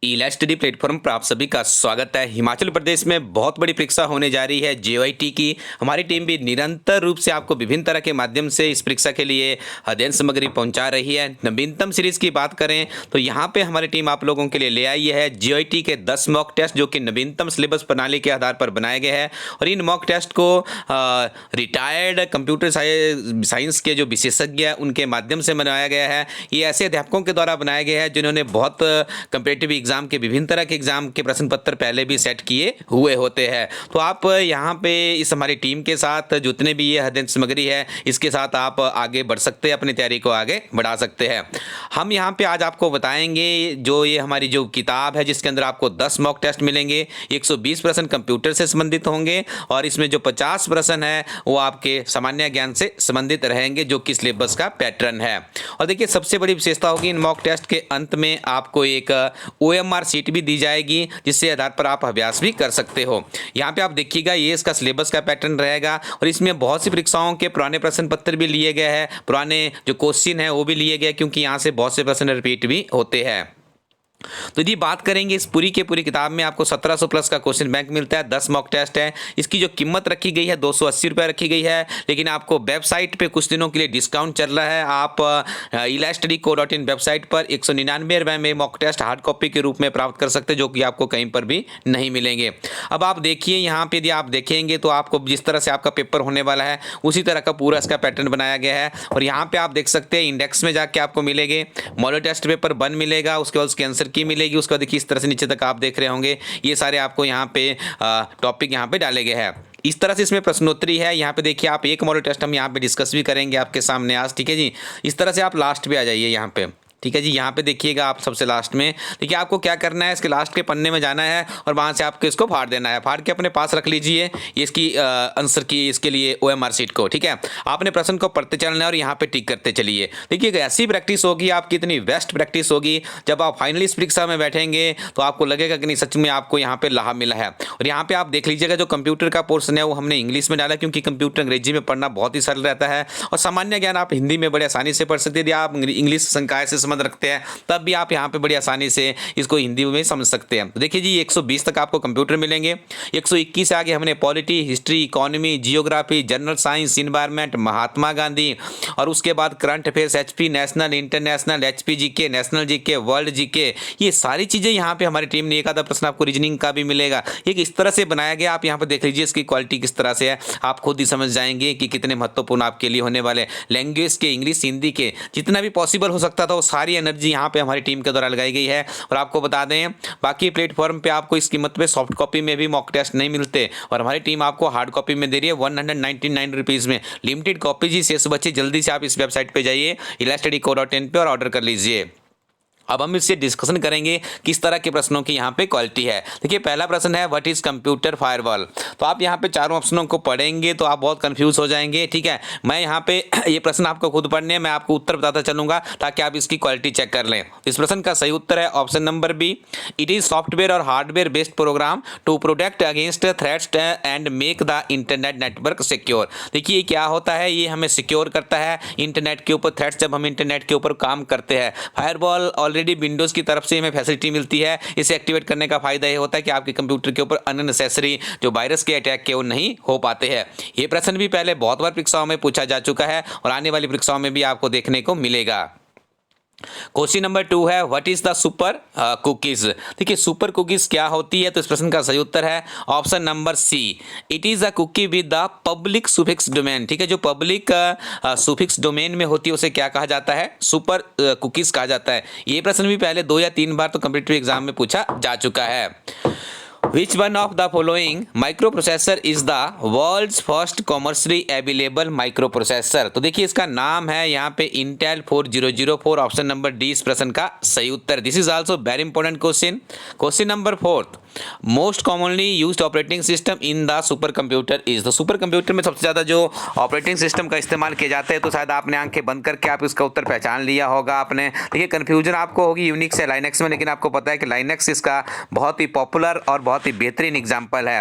ईला study platform पर आप सभी का स्वागत है। हिमाचल प्रदेश में बहुत बड़ी परीक्षा होने जा रही है जेओआईटी की। हमारी टीम भी निरंतर रूप से आपको विभिन्न तरह के माध्यम से इस परीक्षा के लिए अध्ययन सामग्री पहुंचा रही है। नवीनतम सीरीज की बात करें तो यहाँ पे हमारी टीम आप लोगों के लिए ले आई है जेओआईटी के 10 मॉक टेस्ट जो कि नवीनतम सिलेबस प्रणाली के आधार पर बनाए गए हैं। और इन मॉक टेस्ट को रिटायर्ड कंप्यूटर साइंस के जो विशेषज्ञ हैं उनके माध्यम से बनाया गया है। ये ऐसे अध्यापकों के द्वारा बनाया गया है जिन्होंने बहुत कंपेटिटिव एग्जाम के विभिन्न तरह के एग्जाम के प्रश्न पत्र पहले भी सेट किए हुए होते हैं। तो आप यहाँ पे इस हमारी टीम के साथ जितने भी ये अध्ययन सामग्री है इसके साथ आप आगे बढ़ सकते हैं, अपनी तैयारी को आगे बढ़ा सकते हैं। हम यहाँ पे आज आपको बताएंगे जो ये हमारी जो किताब है जिसके अंदर आपको 10 मॉक टेस्ट मिलेंगे। 120 प्रश्न कंप्यूटर से संबंधित होंगे और इसमें जो 50 प्रश्न है वो आपके सामान्य ज्ञान से संबंधित रहेंगे जो कि सिलेबस का पैटर्न है। और देखिए सबसे बड़ी विशेषता होगी इन मॉक टेस्ट के अंत में आपको एक OMR सीट भी दी जाएगी जिससे आधार पर आप अभ्यास भी कर सकते हो। यहाँ पे आप देखिएगा ये इसका सिलेबस का पैटर्न रहेगा और इसमें बहुत सी परीक्षाओं के पुराने प्रश्न पत्र भी लिए गए हैं, पुराने जो क्वेश्चन है वो भी लिए गए क्योंकि यहाँ से बहुत से प्रश्न रिपीट भी होते हैं। तो यदि बात करेंगे इस पूरी के पूरी किताब में आपको 1700 प्लस का क्वेश्चन बैंक मिलता है। 10 मॉक टेस्ट है। इसकी जो कीमत रखी गई है 280 रुपये रखी गई है, लेकिन आपको वेबसाइट पे कुछ दिनों के लिए डिस्काउंट चल रहा है। आप ilastudyco.in वेबसाइट पर 199 रुपये में मॉक टेस्ट हार्ड कॉपी के रूप में प्राप्त कर सकते हैं जो कि आपको कहीं पर भी नहीं मिलेंगे। अब आप देखिए यहाँ पे यदि आप देखेंगे तो आपको जिस तरह से आपका पेपर होने वाला है उसी तरह का पूरा इसका पैटर्न बनाया गया है। और यहाँ पे आप देख सकते हैं इंडेक्स में जाके आपको मिलेंगे मॉडल टेस्ट पेपर 1 मिलेगा, उसके बाद उसके आंसर की मिलेगी, उसके बाद देखिए इस तरह से नीचे तक आप देख रहे होंगे ये सारे आपको यहाँ पे टॉपिक यहाँ पे डाले गए हैं। इस तरह से इसमें प्रश्नोत्तरी है। यहाँ पे देखिए आप एक मॉडल टेस्ट हम यहाँ पे डिस्कस भी करेंगे आपके सामने आज, ठीक है जी। इस तरह से आप लास्ट पे आ जाइए यहाँ पे, ठीक है जी। यहाँ पे देखिएगा आप सबसे लास्ट में देखिए आपको क्या करना है, इसके लास्ट के पन्ने में जाना है और वहाँ से आपको इसको फाड़ देना है। फाड़ के अपने पास रख लीजिए ये इसकी आंसर की इसके लिए OMR सीट को, ठीक है। आपने प्रश्न को पढ़ते चलना है और यहाँ पे टिक करते चलिए। देखिए ऐसी प्रैक्टिस होगी आपकी, इतनी बेस्ट प्रैक्टिस होगी जब आप फाइनली इस परीक्षा में बैठेंगे तो आपको लगेगा कि नहीं सच में आपको यहाँ पे लाभ मिला है। और यहाँ पे आप देख लीजिएगा जो कंप्यूटर का पोर्शन है वो हमने इंग्लिश में डाला क्योंकि कंप्यूटर अंग्रेजी में पढ़ना बहुत ही सरल रहता है और सामान्य ज्ञान आप हिंदी में बड़े आसानी से पढ़ सकते हैं। यदि आप इंग्लिश संकाय से संबंध रखते हैं तब भी आप यहाँ पे बड़ी आसानी से इसको हिंदी में समझ सकते हैं। तो देखिए जी 120 तक आपको कंप्यूटर मिलेंगे। 121 से आगे हमने polity, history, economy, geography, general science, environment, Mahatma Gandhi और उसके बाद current affairs, HP, national, international, HP GK, national GK, world GK, ये सारी चीज़ें यहाँ पे हमारी टीम ने एक आधा प्रश्न आपको रीजनिंग का भी मिलेगा। एक इस तरह से बनाया गया, आप यहाँ पर देख लीजिए इसकी क्वालिटी किस तरह से है, आप खुद ही समझ जाएंगे कि कितने महत्वपूर्ण आपके लिए होने वाले। लैंग्वेज के, इंग्लिश, हिंदी के जितना भी पॉसिबल हो सकता था वो सारी एनर्जी यहाँ पे हमारी टीम के द्वारा लगाई गई है। और आपको बता दें बाकी प्लेटफॉर्म पे आपको इस कीमत पे सॉफ्ट कॉपी में भी मॉक टेस्ट नहीं मिलते और हमारी टीम आपको हार्ड कॉपी में दे रही है 199 रुपीज़ में। लिमिटेड कॉपी जी शेष बची, जल्दी से आप इस वेबसाइट पे जाइए ilastudyco.in पे और ऑर्डर कर लीजिए। अब हम इससे डिस्कशन करेंगे किस तरह के प्रश्नों की यहाँ पे क्वालिटी है। देखिए पहला प्रश्न है व्हाट इज कंप्यूटर फायरवॉल। तो आप यहाँ पे चारों ऑप्शनों को पढ़ेंगे तो आप बहुत कंफ्यूज हो जाएंगे, ठीक है। मैं यहाँ पे ये प्रश्न आपको खुद पढ़ने मैं आपको उत्तर बताता चलूंगा ताकि आप इसकी क्वालिटी चेक कर लें। इस प्रश्न का सही उत्तर है option number b, it is software और hardware based program to protect against threats and make the internet network secure. देखिए क्या होता है, ये हमें सिक्योर करता है इंटरनेट के ऊपर थ्रेट्स जब हम इंटरनेट के ऊपर काम करते हैं। फायरवॉल ऑलरेडी विंडोज की तरफ से हमें फैसिलिटी मिलती है। इसे एक्टिवेट करने का फायदा ये होता है कि आपके कंप्यूटर के ऊपर अननेसेसरी जो वायरस के अटैक के वो नहीं हो पाते हैं। ये प्रश्न भी पहले बहुत बार परीक्षाओं में पूछा जा चुका है और आने वाली परीक्षाओं में भी आपको देखने को मिलेगा। क्वेश्चन नंबर 2 है what is the super cookies. देखिए सुपर कुकीज क्या होती है, तो इस प्रश्न का सही उत्तर है option number c, it is a cookie with the public suffix domain. ठीक है, जो पब्लिक सुफिक्स डोमेन में होती है उसे क्या कहा जाता है, सुपर कुकीज कहा जाता है। ये प्रश्न भी पहले 2 या 3 बार तो कॉम्पिटिटिव एग्जाम में पूछा जा चुका है। Which one of the following microprocessor is the world's first commercially available microprocessor। तो देखिए इसका नाम है यहाँ पे Intel 4004, ऑप्शन नंबर डी इस प्रश्न का सही उत्तर। This is also very important question. Question number 4, most commonly used operating system in the supercomputer is. तो सुपर कंप्यूटर में सबसे ज़्यादा जो ऑपरेटिंग सिस्टम का इस्तेमाल किया जाता है, तो शायद आपने आंखें बंद करके आप इसका उत्तर पहचान लिया होगा आपने। देखिए कन्फ्यूजन आपको होगी यूनिक्स या लाइनेक्स में, लेकिन आपको पता है कि लाइनेक्स इसका बहुत ही पॉपुलर और बहुत ही बेहतरीन एग्जाम्पल है।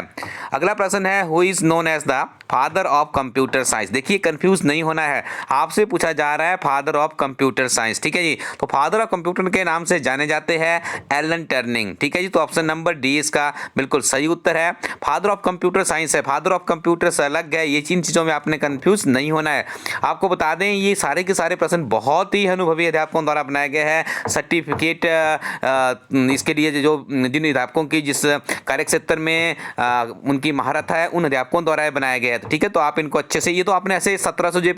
अगला प्रश्न है, who is known as the father of computer science. देखिए कंफ्यूज नहीं होना है, आपसे पूछा जा रहा है फादर ऑफ कंप्यूटर साइंस, ठीक है जी। तो फादर ऑफ कंप्यूटर के नाम से जाने जाते हैं एलन टर्निंग, ठीक है जी। तो ऑप्शन नंबर डी इसका बिल्कुल सही उत्तर है। फादर ऑफ कंप्यूटर साइंस है, फादर ऑफ कंप्यूटर से अलग है, ये इन चीज़ों में आपने कंफ्यूज नहीं होना है। आपको बता दें ये सारे के सारे प्रश्न बहुत ही अनुभवी अध्यापकों द्वारा बनाए गए हैं। सर्टिफिकेट इसके लिए जो जिन अध्यापकों की जिस कार्यक्षेत्र में उनकी महारत है उन अध्यापकों द्वारा ये बनाया गया है, ठीक है। तो आप इनको अच्छे से, ये तो आपने ऐसे 1700 जो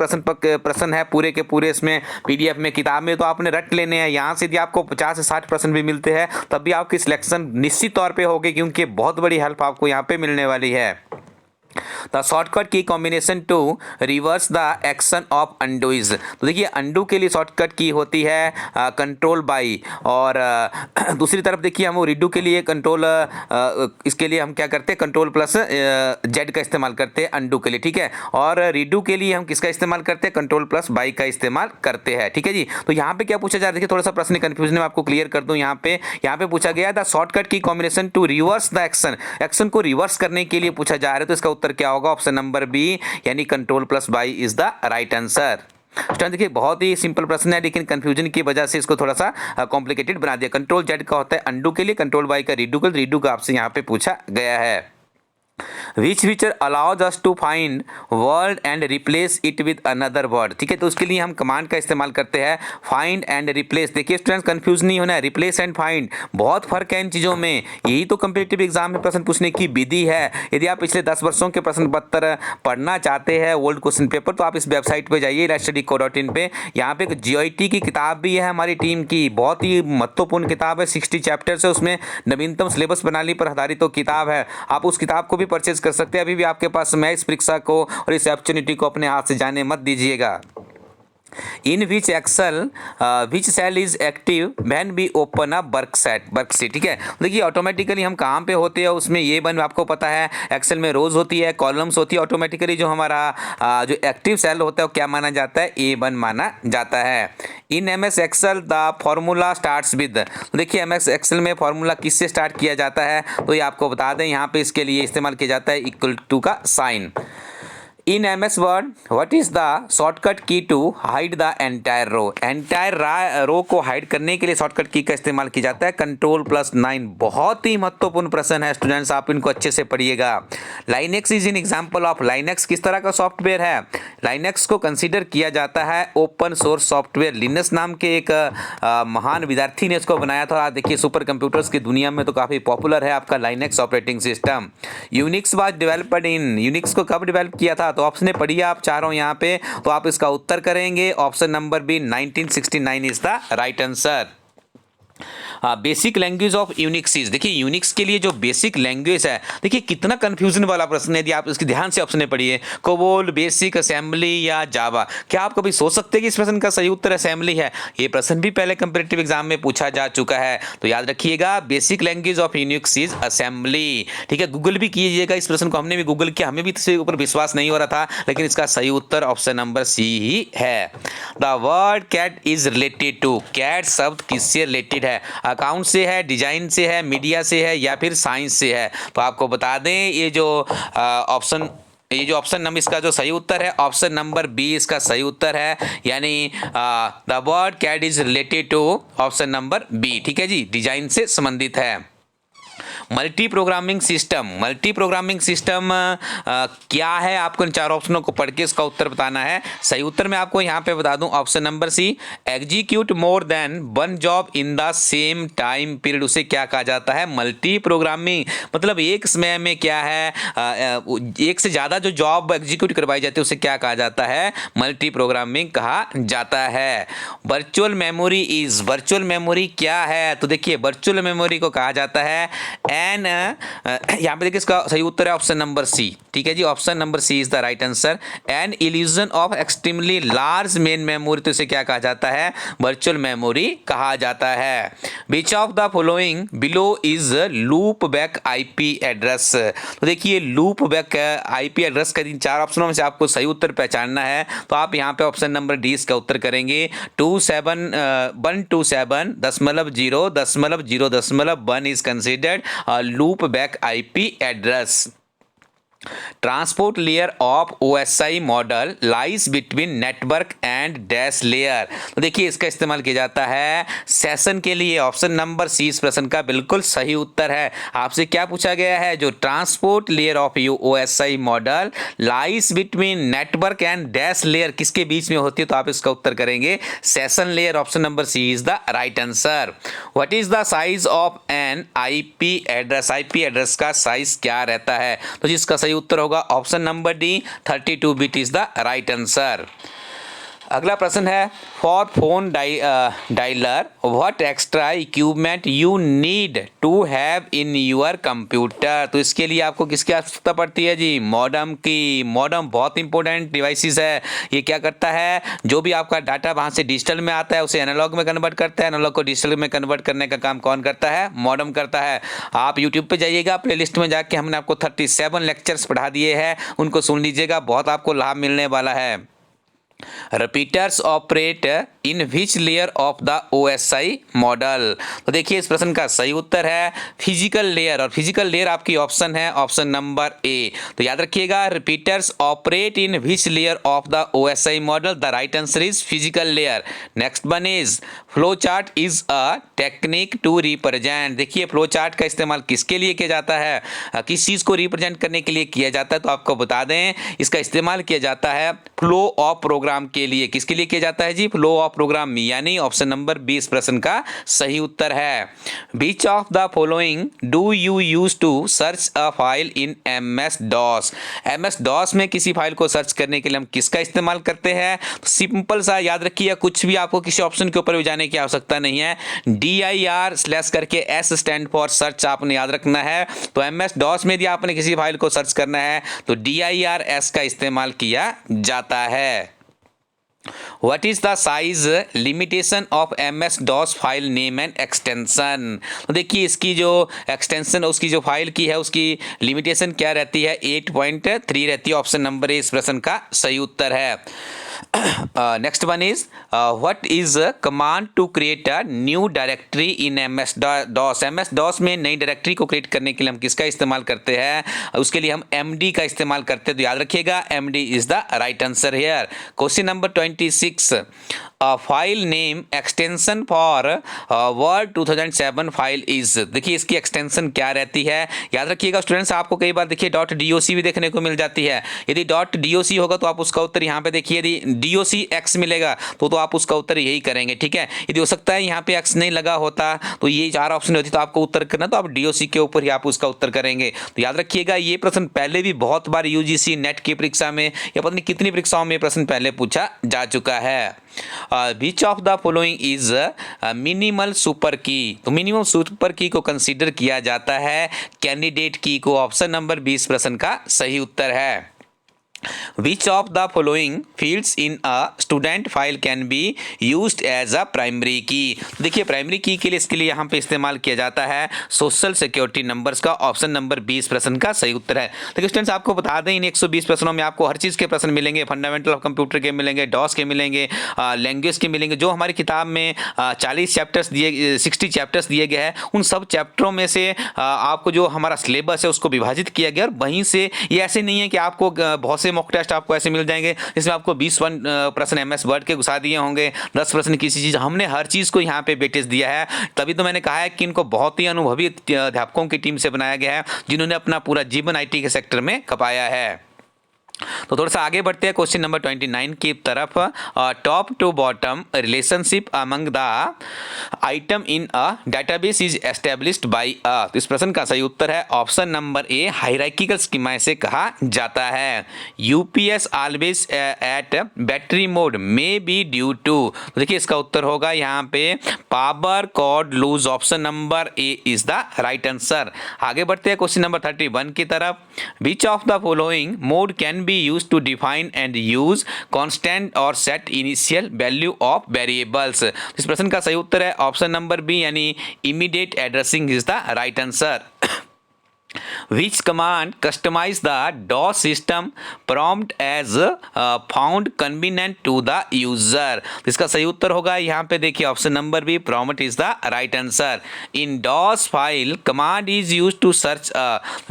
प्रश्न है पूरे के पूरे इसमें पीडीएफ में किताब में तो आपने रट लेने हैं। यहाँ से यदि आपको 50 से 60 प्रश्न भी मिलते हैं तब भी आपकी सिलेक्शन निश्चित तौर पे होगी, क्योंकि बहुत बड़ी हेल्प आपको यहाँ पे मिलने वाली है। द शॉर्टकट की combination to reverse the action of undo is. तो देखिए अंडू के लिए शॉर्टकट की होती है कंट्रोल बाई, और दूसरी तरफ देखिए हम रिडू के लिए कंट्रोल, इसके लिए हम क्या करते हैं कंट्रोल प्लस जेड का इस्तेमाल करते हैं अंडू के लिए, ठीक है। और रिडू के लिए हम किसका इस्तेमाल करते हैं कंट्रोल प्लस बाई का इस्तेमाल करते हैं, ठीक है जी। तो यहाँ पे क्या पूछा जा रहा है, देखिए थोड़ा सा प्रश्न कंफ्यूजन में आपको क्लियर कर दूं। यहाँ पे पूछा गया द शॉर्टकट की combination to reverse the action को रिवर्स करने के लिए पूछा जा रहा है। तो इसका उत्तर क्या होगा, ऑप्शन नंबर बी यानी control plus by is the right answer. Student देखिए बहुत ही सिंपल प्रश्न है, लेकिन कंफ्यूजन की वजह से इसको थोड़ा सा कॉम्प्लिकेटेड बना दिया। कंट्रोल जेड का होता है अंडू के लिए, कंट्रोल बाई का रीडू का आपसे यहाँ पे पूछा गया है। Which feature allows us to find word and replace it with another word, ठीक है। तो उसके लिए हम कमांड का इस्तेमाल करते हैं find and replace। देखिए स्टूडेंट्स कंफ्यूज नहीं होना है, replace and find बहुत फर्क है इन चीज़ों में। यही तो कम्पिटिटिव एग्जाम में प्रश्न पूछने की विधि है। यदि आप पिछले 10 वर्षों के प्रश्न पत्र पढ़ना चाहते हैं ओल्ड क्वेश्चन पेपर, तो आप इस वेबसाइट पर जाइए studyco.in पे। यहाँ पे एक GIT की किताब भी है हमारी टीम की, बहुत ही महत्वपूर्ण किताब है, 60 चैप्टर्स है उसमें, नवीनतम सिलेबस प्रणाली पर आधारित तो किताब है। आप उस किताब को भी परचेज कर सकते हैं अभी भी आपके पास। मैं इस परीक्षा को और इस अपॉर्चुनिटी को अपने हाथ से जाने मत दीजिएगा। In which cell is active when we open a worksheet, ठीक है। देखिए ऑटोमेटिकली हम कहाँ पे होते हैं उसमें, ये बन आपको पता है एक्सेल में रोज होती है, कॉलम्स होती है। ऑटोमेटिकली जो हमारा जो एक्टिव सेल होता है वो क्या माना जाता है, A1 माना जाता है। In MS excel the formula starts with. देखिए MS एक्सेल में फॉर्मूला किससे स्टार्ट किया जाता है, तो ये आपको बता दें यहाँ पे इसके लिए इस्तेमाल किया जाता है इक्वल टू का sign. In MS Word, what is the shortcut key to hide the entire row? Entire row को हाइड करने के लिए शॉर्टकट की का इस्तेमाल किया जाता है कंट्रोल प्लस 9। बहुत ही महत्वपूर्ण प्रश्न है स्टूडेंट्स, आप इनको अच्छे से पढ़िएगा। Linux is an example of, Linux किस तरह का सॉफ्टवेयर है। लाइनेक्स को कंसीडर किया जाता है ओपन सोर्स सॉफ्टवेयर। लिनस नाम के एक महान विद्यार्थी ने इसको बनाया था। देखिए सुपर कंप्यूटर्स की दुनिया में तो काफ़ी पॉपुलर है आपका Linux operating system. Unix was developed in, Unix को कब डेवलप किया था, तो ऑप्शन पढ़िए आप चारों यहाँ पे, तो आप इसका उत्तर करेंगे option number b 1969 is the right answer. Basic language of Unix is, देखिए यूनिक्स के लिए जो बेसिक लैंग्वेज है, देखिए कितना कंफ्यूजन वाला प्रश्न है। यदि आप इसके ध्यान से ऑप्शन पढ़िए, कोबोल, बेसिक, असेंबली या जावा। क्या आप कभी सोच सकते हैं कि इस प्रश्न का सही उत्तर असेंबली है? ये प्रश्न भी पहले कंपैरेटिव एग्जाम में पूछा जा चुका है, तो याद रखिएगा basic language of Unix is assembly, ठीक है। गूगल भी कीजिएगा इस प्रश्न को, हमने भी गूगल किया, हमें भी इसके ऊपर विश्वास नहीं हो रहा था, लेकिन इसका सही उत्तर ऑप्शन नंबर सी ही है। The word cat is related to, cat शब्द किससे रिलेटेड है, अकाउंट से है, डिजाइन से है, मीडिया से है या फिर साइंस से है। तो आपको बता दें ये जो ऑप्शन नंबर इसका जो सही उत्तर है ऑप्शन नंबर बी इसका सही उत्तर है, यानी the word cat is related to option number b, ठीक है जी, डिजाइन से संबंधित है। Multi programming system, multi programming system क्या है, आपको इन चार ऑप्शनों को पढ़ के इसका उत्तर बताना है। सही उत्तर मैं आपको यहाँ पे बता दूं option number c, execute more than one job in the same time period, उसे क्या कहा जाता है, मल्टी प्रोग्रामिंग। मतलब एक समय में क्या है, एक से ज़्यादा जो जॉब एग्जीक्यूट करवाई जाती है उसे क्या कहा जाता है, मल्टी प्रोग्रामिंग कहा जाता है। Virtual memory is, virtual memory क्या है, तो देखिए वर्चुअल मेमोरी को कहा जाता है एन, यहाँ पे देखिए इसका सही उत्तर है ऑप्शन नंबर सी, ठीक है जी, option number C is the right answer. An illusion of extremely large main memory, तो इसे क्या कहा जाता है, वर्चुअल मेमोरी कहा जाता है। Which of the following below is loop back IP address, तो देखिए लूप बैक आईपी एड्रेस का इन चार ऑप्शनों में से आपको सही उत्तर पहचानना है, तो आप यहाँ पे ऑप्शन नंबर डी इसका उत्तर करेंगे 127.0.0.1 is considered loop back IP address. Transport layer of OSI model lies between network and dash layer. तो देखिए इसका इस्तेमाल किया जाता है सेशन के लिए। ऑप्शन नंबर सी इस प्रश्न का बिल्कुल सही उत्तर है। आपसे क्या पूछा गया है, जो transport layer of OSI model lies between network and dash layer किसके बीच में होती है, तो आप इसका उत्तर करेंगे session layer. Option number C is the right answer. What is the size of an IP address. IP address का साइज क्या रहता है, तो जिसका सही उत्तर होगा option number d 32 bit is the right answer. अगला प्रश्न है for phone dialer what extra equipment you need to have in your computer. तो इसके लिए आपको किसकी आवश्यकता पड़ती है जी, मॉडम की। मॉडम बहुत इंपॉर्टेंट डिवाइसेस है। ये क्या करता है, जो भी आपका डाटा वहाँ से डिजिटल में आता है उसे एनालॉग में कन्वर्ट करता है। एनालॉग को डिजिटल में कन्वर्ट करने का काम कौन करता है, मॉडम करता है। आप यूट्यूब पे जाइएगा, प्लेलिस्ट में जाके हमने आपको 37 लेक्चर्स पढ़ा दिए हैं, उनको सुन लीजिएगा, बहुत आपको लाभ मिलने वाला है। Repeaters operate in which layer of the OSI model. तो देखिए इस प्रश्न का सही उत्तर है फिजिकल लेयर, और फिजिकल लेयर आपकी ऑप्शन है ऑप्शन नंबर ए। तो याद रखिएगा repeaters operate in which layer of the OSI model, the right answer is physical layer. Next one is flow chart is a technique to represent. देखिए flow chart का इस्तेमाल किसके लिए किया जाता है, किस चीज को रिप्रेजेंट करने के लिए किया जाता है, तो आपको बता दें इसका इस्तेमाल किया जाता है फ्लो ऑफ प्रोग्राम के लिए। किसके लिए किया जाता है जी, फ्लो ऑफ प्रोग्राम, यानी ऑप्शन नंबर 20 प्रश्न का सही उत्तर है। Which of the following do you use to search a file in MS DOS। MS DOS में किसी फाइल को सर्च करने के लिए हम किसका इस्तेमाल करते हैं, तो सिंपल सा याद रखिए, कुछ भी आपको किसी ऑप्शन के ऊपर भी जाने की आवश्यकता नहीं है। DIR स्लैश करके S स्टैंड फॉर सर्च आपने याद रखना है। तो MS DOS में यदि आपने किसी फाइल को सर्च करना है तो DIR S का इस्तेमाल किया जाता है। What is the size limitation of MS DOS file name and extension. तो देखिए इसकी जो एक्सटेंशन उसकी जो फाइल की है उसकी लिमिटेशन क्या रहती है, 8.3 रहती है। ऑप्शन नंबर ए इस प्रश्न का सही उत्तर है। Next one is what is command to create a new directory in MS DOS। MS DOS में नई डायरेक्टरी को क्रिएट करने के लिए हम किसका इस्तेमाल करते हैं, उसके लिए हम MD का इस्तेमाल करते हैं। तो याद रखिएगा MD is the right answer here. Question number 26 file name extension for word 2007 file is. देखिए इसकी एक्सटेंशन क्या रहती है, याद रखिएगा स्टूडेंट्स, आपको कई बार देखिए .doc भी देखने को मिल जाती है। यदि .doc होगा तो आप उसका उत्तर यहाँ पे देखिए, यदि docx मिलेगा तो आप उसका उत्तर यही करेंगे, ठीक है। यदि हो सकता है यहाँ पे x नहीं लगा होता तो ये 4 ऑप्शन होती तो आपको उत्तर करना, तो आप doc के ऊपर ही आप उसका उत्तर करेंगे। तो याद रखिएगा ये प्रश्न पहले भी बहुत बार UGC नेट की परीक्षा में या पता नहीं कितनी परीक्षाओं में प्रश्न पहले पूछा जा चुका है। Which of the following is minimal super की। तो मिनिमम सुपर की को कंसीडर किया जाता है कैंडिडेट की को। ऑप्शन नंबर 20 प्रश्न का सही उत्तर है। Which of the following fields in a student file can be used as a primary key। देखिए प्राइमरी की के लिए इसके लिए यहाँ पे इस्तेमाल किया जाता है सोशल सिक्योरिटी नंबर्स का। ऑप्शन नंबर 20 प्रश्न का सही उत्तर है। देखिए स्टूडेंट्स आपको बता दें इन 120 प्रश्नों में आपको हर चीज़ के प्रश्न मिलेंगे, फंडामेंटल ऑफ कंप्यूटर के मिलेंगे, डॉस के मिलेंगे, लैंग्वेज के मिलेंगे। जो हमारी किताब में 60 चैप्टर्स दिए गए हैं उन सब चैप्टरों में से आपको जो हमारा सिलेबस है उसको विभाजित किया गया, और वहीं से ये ऐसे नहीं है कि आपको बहुत से मॉक टेस्ट आपको ऐसे मिल जाएंगे इसमें आपको 20 प्रश्न MS वर्ड के घुसा दिए होंगे, 10 प्रश्न किसी चीज़। हमने हर चीज़ को यहाँ पे वेटेज दिया है, तभी तो मैंने कहा है कि इनको बहुत ही अनुभवी अध्यापकों की टीम से बनाया गया है जिन्होंने अपना पूरा जीवन IT के सेक्टर में खपाया है। तो थोड़ा सा आगे बढ़ते हैं क्वेश्चन नंबर 29 की तरफ। Top to bottom relationship among the item in a database is established by a. तो इस प्रश्न का सही उत्तर है option number a hierarchical schema से कहा जाता है। UPS always at battery mode may be due to. तो देखिए इसका उत्तर होगा यहाँ पे power cord loose. Option number a is the right answer. आगे बढ़ते हैं क्वेश्चन नंबर 31 की तरफ। Which of the following mode can be used to define and use constant or set initial value of variables। इस प्रश्न का सही उत्तर है ऑप्शन नंबर बी यानी immediate addressing is the right answer। Which command customize the DOS system prompt as found convenient to the user? तो इसका सही उत्तर होगा यहाँ पे देखिए option number B, prompt is the right answer. In DOS file command is used to search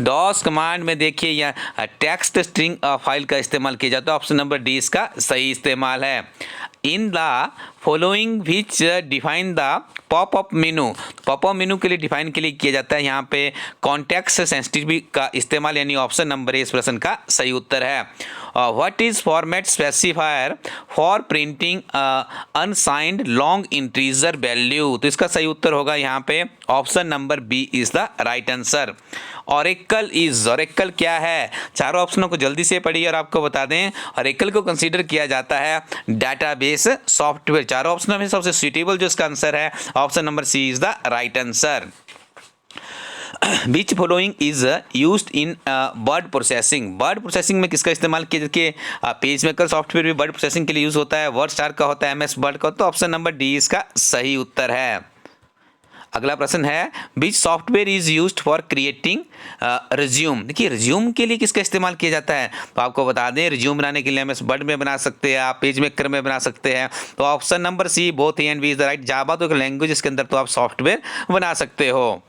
DOS command में देखिए यहाँ टेक्स्ट स्ट्रिंग फाइल का इस्तेमाल किया जाता है. ऑप्शन नंबर डी इसका सही इस्तेमाल है. In the following which define the popup menu, popup menu के लिए डिफाइन के लिए किया जाता है यहाँ पे कॉन्टेक्स्ट सेंसिटिव का इस्तेमाल, यानी ऑप्शन नंबर ए इस प्रश्न का सही उत्तर है. What is format specifier for printing unsigned long integer value? तो इसका सही उत्तर होगा यहाँ पे option number B is the right answer. Oracle is, Oracle क्या है? चारों ऑप्शनों को जल्दी से पढ़िए और आपको बता दें. ऑरेकल को कंसीडर किया जाता है डाटाबेस सॉफ्टवेयर. चारों ऑप्शनों में सबसे सुटेबल जो इसका आंसर है option number C is the right answer. Which following is used in word processing? Word processing में किसका इस्तेमाल किया? देखिए पेज मेकर सॉफ्टवेयर भी वर्ड प्रोसेसिंग के लिए यूज होता है. वर्ड स्टार का होता है, MS वर्ड का. तो ऑप्शन नंबर डी इसका सही उत्तर है. अगला प्रश्न है विच software is used for creating resume? देखिए रिज्यूम के लिए किसका इस्तेमाल किया जाता है? तो आपको बता दें रिज्यूम बनाने के लिए MS वर्ड में बना सकते हैं, आप पेज मेकर में बना सकते हैं. तो option number c both a and b is the right. Java तो एक लैंग्वेज, इसके अंदर तो आप सॉफ्टवेयर बना सकते हो.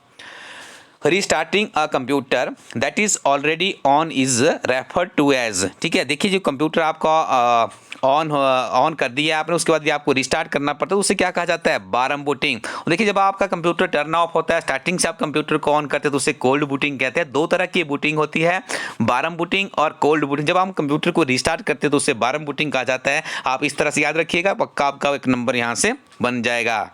Restarting a computer that is already on is referred to as. ठीक है, देखिए जो कंप्यूटर आपका ऑन कर दिया आपने, उसके बाद भी आपको रिस्टार्ट करना पड़ता है, उसे क्या कहा जाता है? बारम बूटिंग. देखिए जब आपका कंप्यूटर टर्न ऑफ होता है, स्टार्टिंग से आप कंप्यूटर को ऑन करते हैं तो उसे कोल्ड बूटिंग कहते हैं. दो तरह की बूटिंग होती है, बारम बूटिंग और कोल्ड बूटिंग. जब हम कंप्यूटर को रिस्टार्ट करते हैं तो उसे बारम बूटिंग कहा जाता है. आप इस तरह से याद रखिएगा, पक्का आपका एक नंबर यहाँ से बन जाएगा.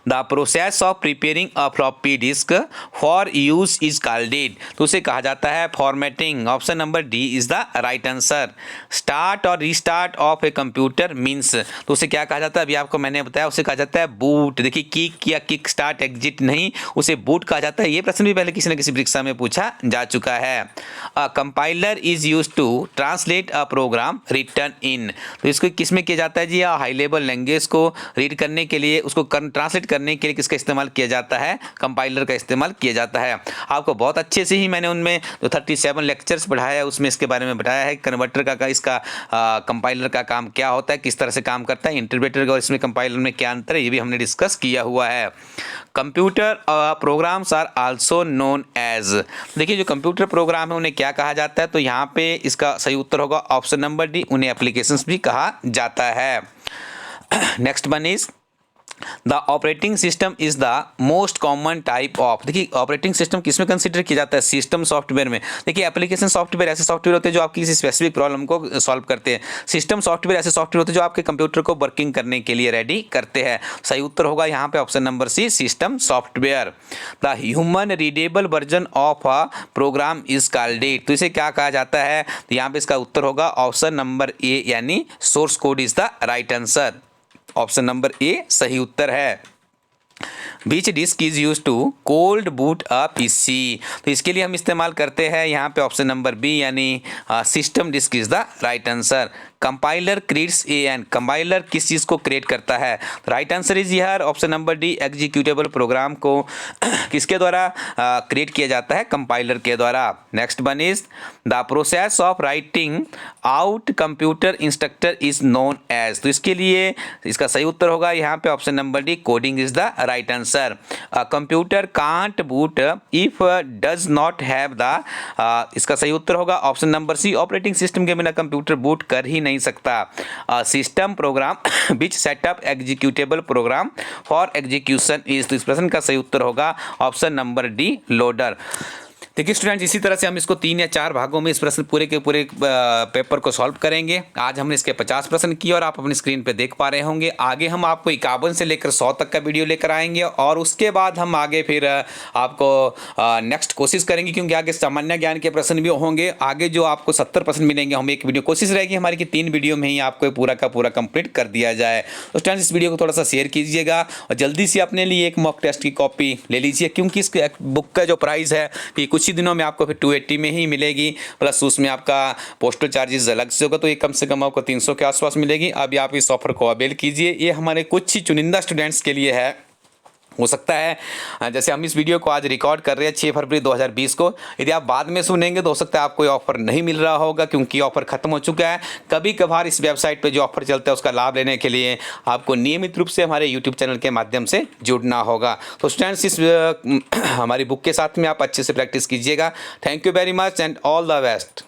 The process of preparing a floppy disk for use is called it. तो उसे कहा जाता है formatting. Option number d is the right answer. Start और restart of a computer means, तो उसे क्या कहा जाता है? अभी आपको मैंने बताया, उसे कहा जाता है बूट. देखिए किक या किक स्टार्ट एग्जिट नहीं, उसे बूट कहा जाता है. ये प्रश्न भी पहले किसी न किसी परीक्षा में पूछा जा चुका है. A compiler is use to translate a program written in. तो इसको किस में किया जाता है जी? हाई लेवल लैंग्वेज को रीड करने के लिए, उसको ट्रांसलेट करने के लिए किसका इस्तेमाल किया जाता है? कंपाइलर का इस्तेमाल किया जाता है. आपको बहुत अच्छे से ही मैंने उनमें जो 37 लेक्चर्स पढ़ाया है उसमें इसके बारे में बताया है. कन्वर्टर का इसका कंपाइलर का काम क्या होता है, किस तरह से काम करता है, इंटरप्रेटर का और इसमें कंपाइलर में क्या अंतर है, ये भी हमने डिस्कस किया हुआ है. Computer programs are also known as. देखिए जो कंप्यूटर प्रोग्राम है उन्हें क्या कहा जाता है? तो यहाँ पे इसका सही उत्तर होगा ऑप्शन नंबर डी, उन्हें एप्लीकेशंस भी कहा जाता है. Next one is the operating system is the most common type of. देखिए ऑपरेटिंग सिस्टम किसमें कंसिडर किया जाता है? सिस्टम सॉफ्टवेयर में. देखिए एप्लीकेशन सॉफ्टवेयर ऐसे सॉफ्टवेयर होते हैं जो आपकी किसी स्पेसिफिक प्रॉब्लम को सॉल्व करते हैं. सिस्टम सॉफ्टवेयर ऐसे सॉफ्टवेयर होते हैं जो आपके कंप्यूटर को वर्किंग करने के लिए रेडी करते हैं. सही उत्तर होगा यहाँ पे option number C, system software. The human readable version of a program is called it. तो इसे क्या कहा जाता है? तो यहाँ पे इसका उत्तर होगा ऑप्शन नंबर ए, यानी source code is the right answer. Option number a सही उत्तर है. Which disk is use to cold boot a PC. तो इसके लिए हम इस्तेमाल करते हैं यहाँ पे ऑप्शन नंबर बी, यानी system disk is the right answer. Compiler creates a an. Compiler किस चीज़ को क्रिएट करता है? Right answer is here option number d, executable program को किसके द्वारा क्रिएट किया जाता है? कंपाइलर के द्वारा. Next one is the process of writing out computer instructor is known as. तो इसके लिए इसका सही उत्तर होगा यहाँ पे option number D, coding is the right answer. Computer can't boot if does not have the. इसका सही उत्तर होगा option number C, operating system के बिना कंप्यूटर बूट कर ही नहीं सकता. System program which setup executable program for execution is. तो इस प्रश्न का सही उत्तर होगा ऑप्शन नंबर डी, लोडर. देखिए स्टूडेंट्स, इसी तरह से हम इसको 3 या 4 भागों में इस प्रश्न पूरे के पूरे पेपर को सॉल्व करेंगे. आज हमने इसके 50 प्रश्न किए और आप अपनी स्क्रीन पे देख पा रहे होंगे. आगे हम आपको 51 से लेकर 100 तक का वीडियो लेकर आएंगे और उसके बाद हम आगे फिर आपको नेक्स्ट कोशिश करेंगे, क्योंकि आगे सामान्य ज्ञान के प्रश्न भी होंगे. आगे जो आपको 70% मिलेंगे, हम एक वीडियो कोशिश रहेगी हमारी कि 3 वीडियो में ही आपको पूरा का पूरा कंप्लीट कर दिया जाए. तो स्टूडेंट्स इस वीडियो को थोड़ा सा शेयर कीजिएगा और जल्दी से अपने लिए एक मॉक टेस्ट की कॉपी ले लीजिए, क्योंकि इस बुक का जो प्राइस है कि कुछ ही दिनों में आपको फिर 280 में ही मिलेगी, प्लस उसमें आपका पोस्टल चार्जेस अलग से होगा, तो ये कम से कम आपको 300 के आसपास मिलेगी. अभी आप इस ऑफर को अवेल कीजिए. ये हमारे कुछ ही चुनिंदा स्टूडेंट्स के लिए है हो सकता है जैसे हम इस वीडियो को आज रिकॉर्ड कर रहे हैं 6 फरवरी 2020 को, यदि आप बाद में सुनेंगे तो हो सकता है आपको ये ऑफ़र नहीं मिल रहा होगा, क्योंकि ऑफ़र ख़त्म हो चुका है। कभी कभार इस वेबसाइट पे जो ऑफ़र चलता है उसका लाभ लेने के लिए आपको नियमित रूप से हमारे यूट्यूब चैनल के माध्यम से जुड़ना होगा। तो स्टूडेंट्स, इस हमारी बुक के साथ में आप अच्छे से प्रैक्टिस कीजिएगा। Thank you very much and all the best.